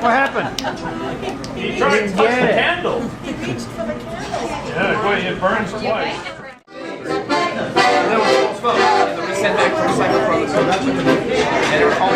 What happened? He tried to touch the Get it. candle. He reached for the candle. Yeah, boy, it burns twice. And then when it falls smoke, and then we send back to recycle from the smoke. And they're all